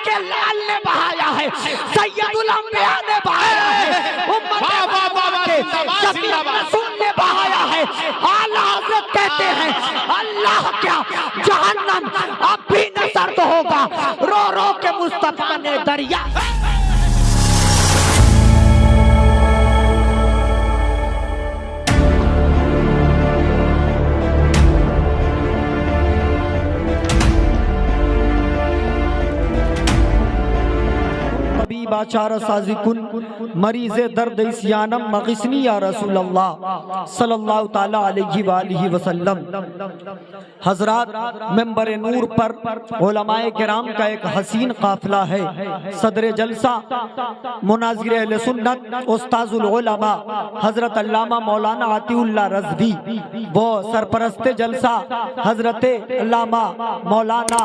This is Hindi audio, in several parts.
के लाल ने बहाया है, सैयदुल अंबिया ने बहाया है, उम्मत मोहम्मद के शफीउर रसूल ने बहाया है। आला हज़रत कहते हैं अल्लाह क्या जहन्नम अब भी न सर्द होगा, रो रो के मुस्तफा ने दरिया। बाचार साजिकुन मरीज़े दर्द इस्यानम मगिस्नी या रसूल अल्लाह सल्लल्लाहु ताला अलैहि वालिहि वसल्लम। हजरात, मेंबर नूर पर उलमाए किराम का एक हसीन काफिला है। सदर जलसा मुनाज़िर अहले सुन्नत उस्ताजुल उलमा हजरत अल्लामा मौलाना आतिउल्लाह रज़वी, वो सरपरस्त जलसा हजरत अल्लामा मौलाना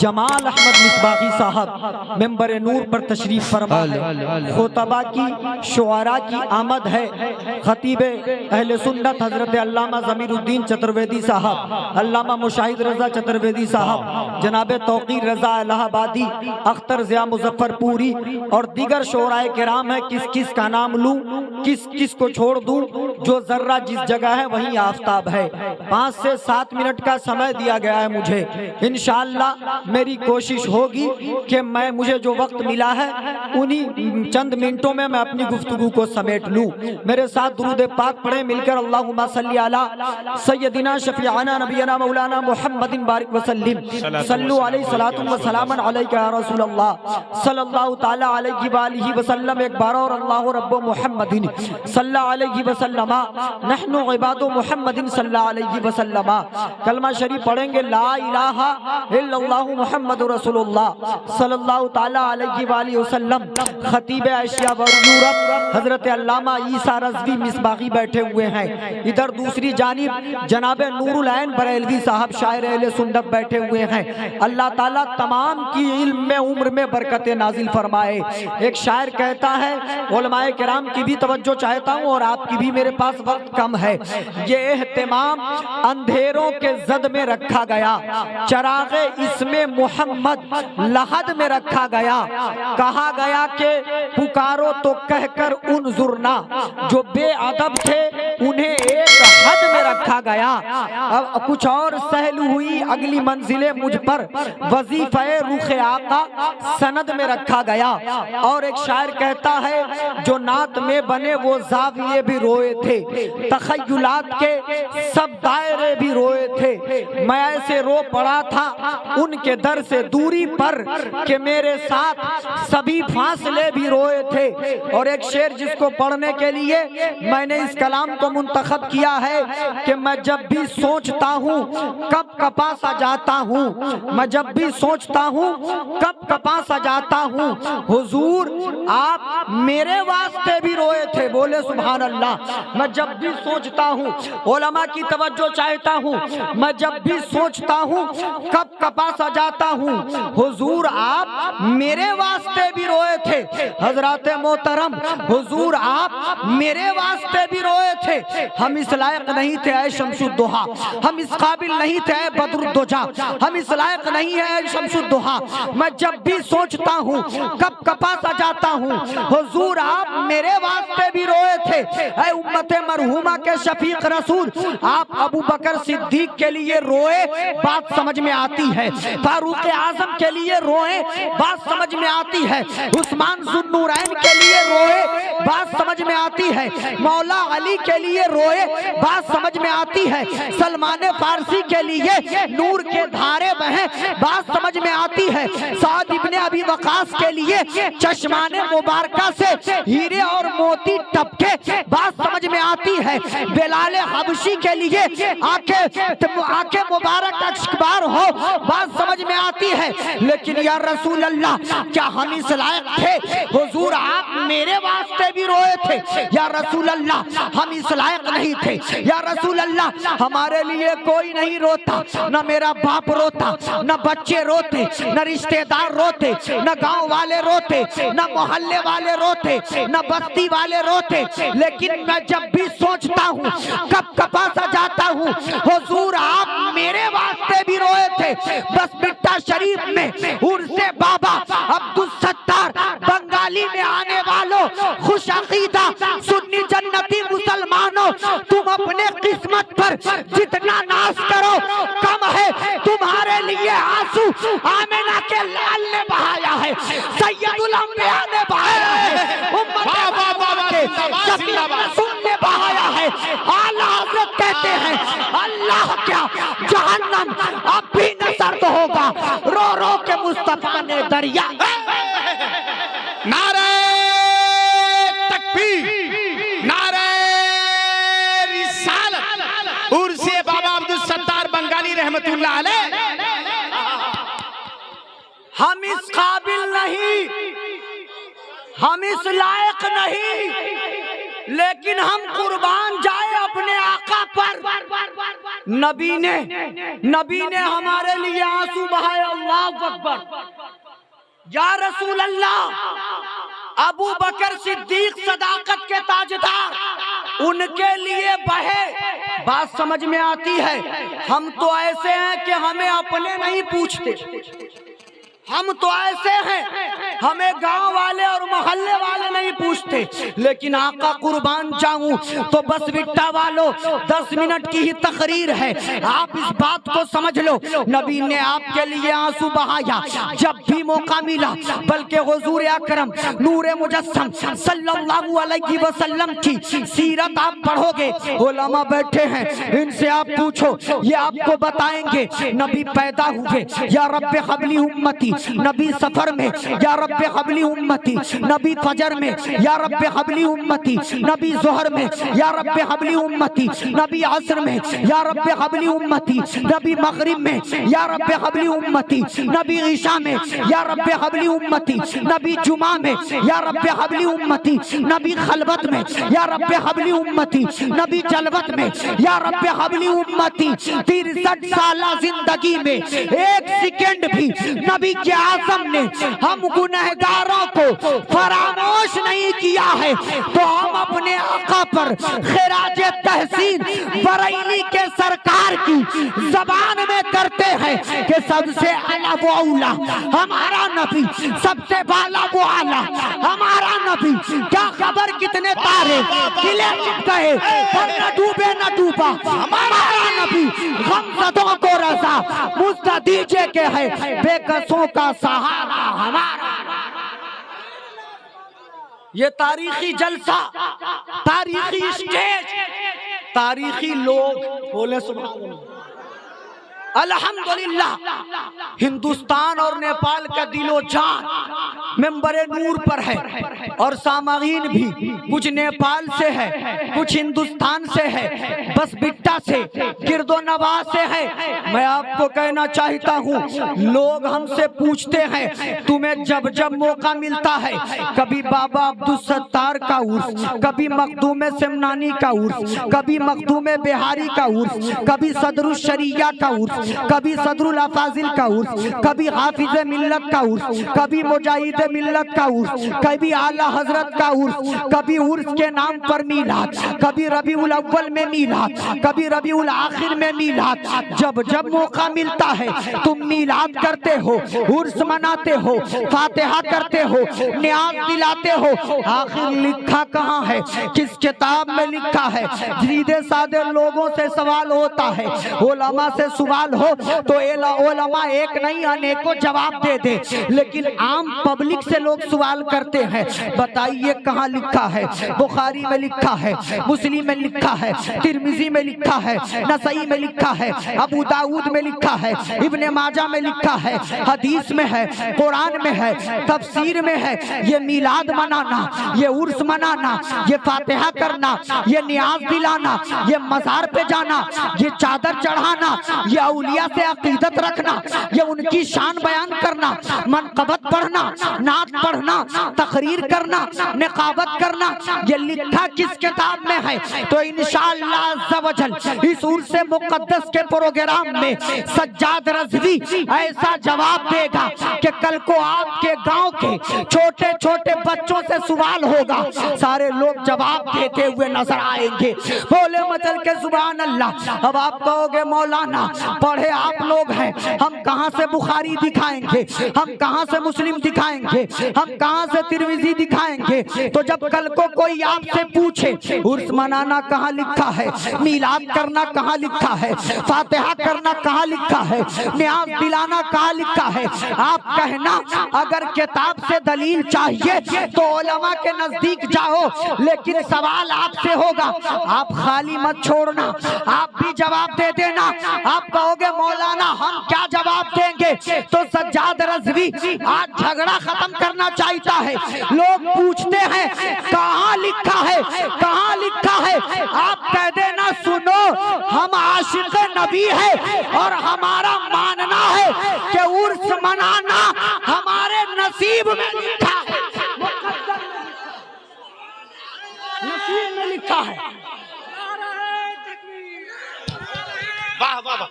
जमाल अहमद मिसबाही साहब मेंबर नूर पर तशरीफ फरमा है। खुतबा की शुआरा की आमद है। खतीब अहले सुन्नत हजरत अल्लामा ज़मीरुद्दीन चतुर्वेदी साहब, अल्लामा मुशाहिद रजा चतुर्वेदी साहब, जनाब तौकीर रजा इलाहाबादी, अख्तर ज़िया मुजफ्फरपुरी और दीगर शोराए किराम है। किस किस का नाम लूं, किस किस को छोड़ दूं? जो जर्रा जिस जगह है वहीं आफताब है। 5 से 7 मिनट का समय दिया गया है मुझे। इंशाअल्लाह मेरी कोशिश होगी कि मैं मुझे जो वक्त मिला है उन्हीं चंद मिनटों में मैं अपनी गुफ्तगू को समेट लूं। मेरे साथ दुरूद पाक पढ़े मिलकर, अल्लाहुम्मा सल्ली अला सय्यदिना शफीअना नबियना मौलाना मुहम्मदिन बारिक वसल्लिम सल्लु अलैहि सलातु व सलामन अलैका या रसूल अल्लाह सल्लल्लाहु ताला अलैहि वालिहि वसल्लम। एक बार और अल्लाहु रब्बु मुहम्मदिन सल्लल्लाहु अलैहि वसल्लम नहनु इबादु मुहम्मदिन सल्लल्लाहु अलैहि वसल्लम। कलमा शरीफ पढ़ेंगे, ला इलाहा इल्लल्लाहु मुहम्मदुर रसूलुल्लाह सल्लल्लाहु ताला अलैहि वालिहि वसल्लम। खतीब एशिया व यूरोप हजरत अल्लामा ईसा रज़वी मिसबाही बैठे हुए हैं। इधर दूसरी जानिब जनाब नूरुल ऐन बरेलवी साहब शायर अहले सुन्नत बैठे हुए हैं। अल्लाह ताला तमाम की इल्म में उम्र में बरकतें नाजिल फरमाए। एक शायर कहता है, उलमाए किराम की भी तवज्जो चाहता हूँ और आपकी भी, मेरे पास वक्त कम है। ये एहतिमाम अंधेरों के जद में रखा गया, चरागे इसमें मोहम्मद लहद में रखा गया। कहा गया कि पुकारो तो कहकर उनजुरना, जो बेअदब थे उन्हें एक हद में रखा गया। अब कुछ और सहलू हुई अगली मंजिले मुझ पर, वजीफे रुखे आका सनद में रखा गया। और एक शायर कहता है, जो नात में बने वो जाविये भी रोए थे, तखय्युलात के सब दायरे भी रोए थे। मैं ऐसे रो पड़ा था उनके दर से दूरी पर कि मेरे साथ सभी फासले भी रोए थे। और एक शेर जिसको पढ़ने के लिए मैंने इस कलाम को मुंतखब किया है कि मैं जब भी सोचता हूँ कब कपा सा जाता हूँ, मैं जब भी सोचता हूँ कब कपा सा जाता हूँ, हुजूर आप मेरे वास्ते भी रोए थे। बोले सुभान अल्लाह। मैं जब भी सोचता हूँ, उलमा की तवज्जो चाहता हूँ, मैं जब भी सोचता हूँ कब कपा सा जाता हूँ, हुजूर आप मेरे वास्ते भी रोए थे। हजरत मोहतरम, हुजूर आप मेरे वास्ते भी रोए थे। हम इस लायक नहीं थे ऐ शम्सुद्दोहा, हम इस काबिल नहीं थे ऐ बद्रुद्दोजा, हम इस लायक नहीं है ऐ शम्सुद्दोहा। मैं जब भी सोचता हूँ कब कपा सा जाता हूँ, हुजूर आप मेरे वास्ते भी रोए थे। ऐ उम्मत मरहूमा के शफीक रसूल, आप अबू बकर सिद्दीक के लिए रोए, बात समझ में आती है। फारूक आजम के लिए रोए, बात समझ में आती है। उस्मान ज़ुन्नूरैन के लिए रोए, बात समझ में आती है। मौला अली के लिए रोए, बात समझ में आती है। सलमान फारसी के लिए नूर के धारे बहें, बात समझ में आती है। साद इब्ने अबी वकास के लिए चश्माने मुबारका से हीरे और मोती टपके, बात समझ में आती है। बिलाल हबशी के लिए आंखें मुबारक अश्कबार हो, बात समझ में आती है। लेकिन या रसूल अल्लाह, क्या हम इस लायक थे? हुजूर आप मेरे वास्ते भी रोए थे। या रसूल अल्लाह, हम इस लायक नहीं थे। या रसूल अल्लाह, हमारे लिए कोई नहीं रोता, न मेरा बाप रोता, न बच्चे रोते, न रिश्तेदार रोते, न गांव वाले रोते, न मोहल्ले वाले रोते, न बस्ती वाले रोते। लेकिन मैं जब भी सोचता हूँ कब कपा सा जाता हूँ, हुजूर आप मेरे वास्ते भी रोए थे। बस बिट्टा शरीफ में उर्से बाबा खुश अकीदा सुन्नी जन्नती मुसलमानों, तुम अपने किस्मत पर जितना नाश करो कम है। तुम्हारे लिए आंसू आमिना के लाल ने बहाया है, सैयदुल अंबिया ने बहाया है, उम्मत के शफीउर रसूल ने बहाया है। आला हज़रत कहते हैं अल्लाह क्या जहन्नम अब भी न सर्द होगा, रो रो के मुस्तफा ने दरिया। नारे तकबीर, नारे रिसालत। उर्से बाबा अब्दुल सत्तार बंगाली रहमतुल्लाह अलैह। हम इस काबिल नहीं, हम इस लायक नहीं, लेकिन हम कुर्बान जाए अपने आका पर। नबी ने हमारे लिए आंसू बहाए। अल्लाह अकबर। या रसूल अल्लाह, अबू बकर सिद्दीक सदाकत के ताजदार, उनके लिए बहे। बात समझ में आती है? हम तो ऐसे हैं कि हमें अपने नहीं पूछते, हम तो ऐसे हैं हमें गांव वाले और मोहल्ले वाले नहीं पूछते, लेकिन आका कुर्बान जाऊं तो बस बिट्टा वालों 10 मिनट की ही तकरीर है, आप इस बात को समझ लो। नबी ने आपके लिए आंसू बहाया जब भी मौका मिला, बल्कि हुजूर अकरम नूरे मुजस्सम सल्लल्लाहु अलैहि वसल्लम की सीरत आप पढ़ोगे, उलमा बैठे हैं इनसे आप पूछो, ये आपको बताएंगे नबी पैदा हुए या रब्बे हबली उम्मती, नबी सफर में या रब्बे हबली उम्मती, नबी फजर में या रब्बे हबली उम्मती, नबी जोहर में या रब्बे हबली उम्मती, नबी असर में या रब्बे हबली उम्मती, नबी मगरिब में या रब्बे हबली उम्मती, नबी ईशा में या रब्बे हबली उम्मती, नबी जुमा में या रब्बे हबली उम्मती, नबी खलवत में या रब्बे हबली उम्मती, नबी जलवत में या रब्बे हबली उम्मती। 63 साल जिंदगी में एक सेकंड भी नबी के आज़म ने हम गुनहगारों को फरामोश नहीं किया है, तो हम अपने आका पर खिराजे तहसीन बरेली के सरकार की जबान में करते हैं कि सबसे आला वो औला हमारा नबी, सबसे बाला वो आला हमारा नबी। क्या खबर कितने तारे किले गए पर न डूबे न डूबा हमारा नबी, गमज़दों को रज़ा मुस्तदीजे के है, बेकसों का सहारा हमारा। ये तारीखी जलसा, तारीखी स्टेज, तारीखी लोग, बोले सुभान अल्लाह। अल्हम्दुलिल्लाह हिंदुस्तान और नेपाल का दिलो जान मेंबरे नूर पर है, और सामाईन भी कुछ नेपाल से है, कुछ हिंदुस्तान से है, बस बिट्टा से गिरदो नवाज से है। मैं आपको कहना चाहता हूँ, लोग हमसे पूछते हैं तुम्हें जब जब मौका मिलता है, कभी बाबा अब्दुल सत्तार का उर्स, कभी मखदूम सेमनानी का उर्स, कभी मखदूम बिहारी का उर्स, कभी सदरुल शरिया का उर्स, कभी सदरुल अफाजिल का उर्स, कभी हाफिज मिल्लत का उर्स, कभी मुजाहिद मिल्लत का उर्स, कभी आला हजरत का उर्स, कभी उर्स के नाम पर मीलाद, कभी रबीउल अव्वल में मीलाद, कभी रबीउल आखिर में मीलाद। जब जब मौका मिलता है तुम मीलाद करते हो, उर्स मनाते हो, फातिहा करते हो, न्याज दिलाते हो। आखिर लिखा कहाँ है, किस किताब में लिखा है? सीधे साधे लोगों से सवाल होता है, उलमा से सवाल हो तो उलमा एक नहीं अनेकों जवाब दे दे, लेकिन आम पब्लिक से लोग सवाल करते हैं, बताइए कहाँ लिखा है? बुखारी में लिखा है, मुस्लिम में लिखा है, तिरमिजी में लिखा है, नसई में लिखा है, अबू दाऊद में लिखा है, इब्ने माजा में लिखा है, हदीस में है, कुरान में है, तफसीर में है। ये मीलाद मनाना, ये उर्स मनाना, ये फातिहा करना, ये नियाज दिलाना, ये मज़ार पे जाना, ये चादर चढ़ाना, ये औलिया से अकीदत रखना, ये उनकी शान बयान करना, मनक़बत पढ़ना, नात पढ़ना, तकरीर करना, निकाबत करना, ये लिखा किस किताब में है? तो इंशाअल्लाह अज़्ज़ा वजल इस उर्स मुक़द्दस के प्रोग्राम में सज्जाद रज़वी ऐसा जवाब देगा कि कल को आपके गांव के छोटे छोटे बच्चों से सवाल होगा, सारे लोग जवाब देते हुए नजर आएंगे। बोले मचल के सुभान अल्लाह। अब आप कहोगे मौलाना पढ़े आप लोग हैं, हम कहां से बुखारी दिखाएंगे, हम कहां से मुस्लिम दिखाएंगे? दिखाएंगे, हम कहां से तिरमिजी दिखाएंगे। तो जब कल को कोई आपसे पूछे उर्स मनाना कहाँ लिखा है, मीलाद करना कहाँ लिखा है, फातिहा करना कहाँ लिखा है, न्याज दिलाना कहाँ लिखा है, आप कहना अगर किताब से दलील चाहिए तो उलमा के नजदीक जाओ, लेकिन सवाल आपसे होगा, आप खाली मत छोड़ना, आप भी जवाब दे देना। आप कहोगे मौलाना हम क्या जवाब देंगे, तो सज्जाद रज़वी आज झगड़ा खत्म करना चाहता है। लोग पूछते हैं कहाँ लिखा है, कहाँ लिखा है, आप कह देना सुनो हम आशिक नबी है और हमारा मानना है कि उर्स मनाना हमारे नसीब में लिखा है, नसीब में लिखा है। वाह वाह वाह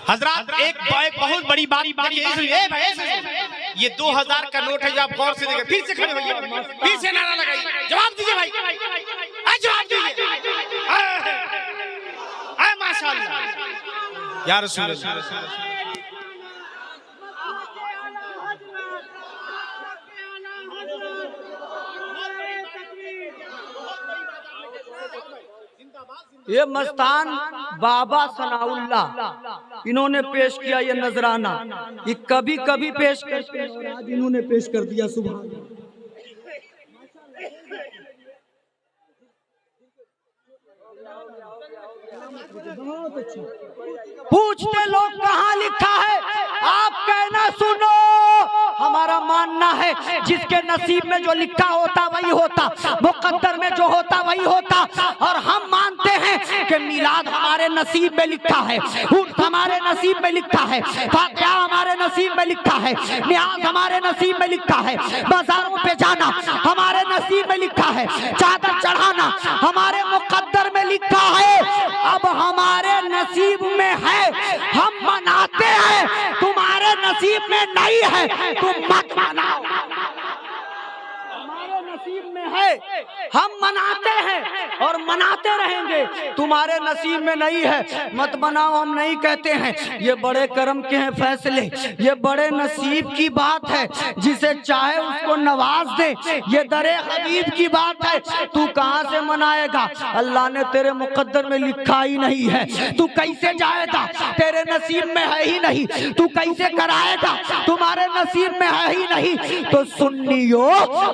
हजरत, एक बहुत बड़ी बात ये 2000 का नोट है, जो आप गौर से देखें। फिर से खड़े होइए, फिर से नारा लगाइए, जवाब दीजिए भाई, जवाब दीजिए। माशाअल्लाह या रसूल अल्लाह। ये मस्तान बाबा सनाउल्लाह इन्होंने पेश किया ये नजराना, ये कभी कभी पेश करते हैं और आज इन्होंने पेश कर दिया। सुभान बहुत अच्छा। पूछते लोग कहाँ लिखा है, आप कहना सुनो हमारा मानना है जिसके नसीब में जो लिखा होता वही होता, मुकद्दर में जो होता वही होता। और हम मानते हैं कि मिलाद हमारे नसीब में लिखा है, उर्स हमारे नसीब में लिखा है, फातिहा हमारे नसीब में लिखा है, न्याज हमारे नसीब में लिखा है, बाजारों पे जाना हमारे नसीब में लिखा है, चादर चढ़ाना हमारे मुकद्दर में लिखा है। अब हमारे नसीब में है, हम मनाते हैं, तुम्हारे नसीब में नहीं है, तुम मत मनाओ। हमारे नसीब में है, हम मनाते हैं और मनाते रहेंगे, तुम्हारे नसीब में नहीं है, मत मनाओ हम नहीं कहते हैं। ये बड़े करम के हैं फैसले, ये बड़े नसीब की बात है, जिसे चाहे उसको नवाज दे, ये दरे हबीब की बात है। तू कहां से मनाएगा, अल्लाह ने तेरे मुकद्दर में लिखा ही नहीं है, तू कैसे जाएगा, तेरे नसीब में है ही नहीं, तू कैसे कराएगा, तुम्हारे नसीब में है ही नहीं। तो सुन्नियो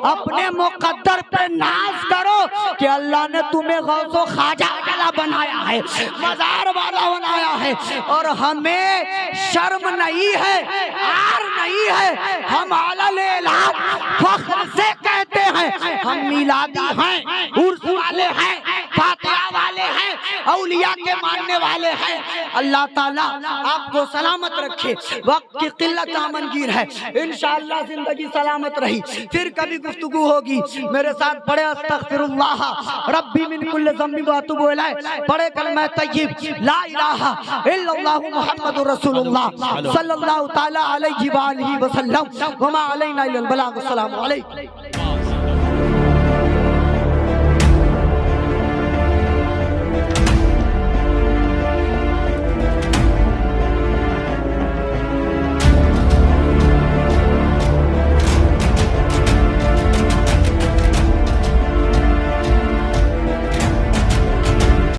अपने मुकद्दर पे नाज करो कि अल्लाह ने तुम्हें गौसो ख्वाजा वाला बनाया है, मजार वाला बनाया है, और हमें शर्म नहीं है, आर नहीं है, हम आलल एलान फख्र से कहते हैं हम मिलादी हैं, उर्स वाले हैं, फातिहा वाले हैं, औलिया के मानने वाले हैं। अल्लाह ताला आपको सलामत रखे, वक्त की किल्लत आमनगीर है, इंशाअल्लाह जिंदगी सलामत रही, फिर कभी गुफ्तगू होगी। मेरे साथ पढ़े अस्तगफिरुल्लाह रब्बी मिन कुल्लि ज़ंबि व अतूबु इलैह, पढ़े कलमा तय्यब ला इलाहा इल्लल्लाह मुहम्मदुर रसूलुल्लाह सल्लल्लाहु तआला अलैहि व आलिहि वसल्लम, व मा अलैना इल्लल बलाग। अस्सलामु अलैकुम।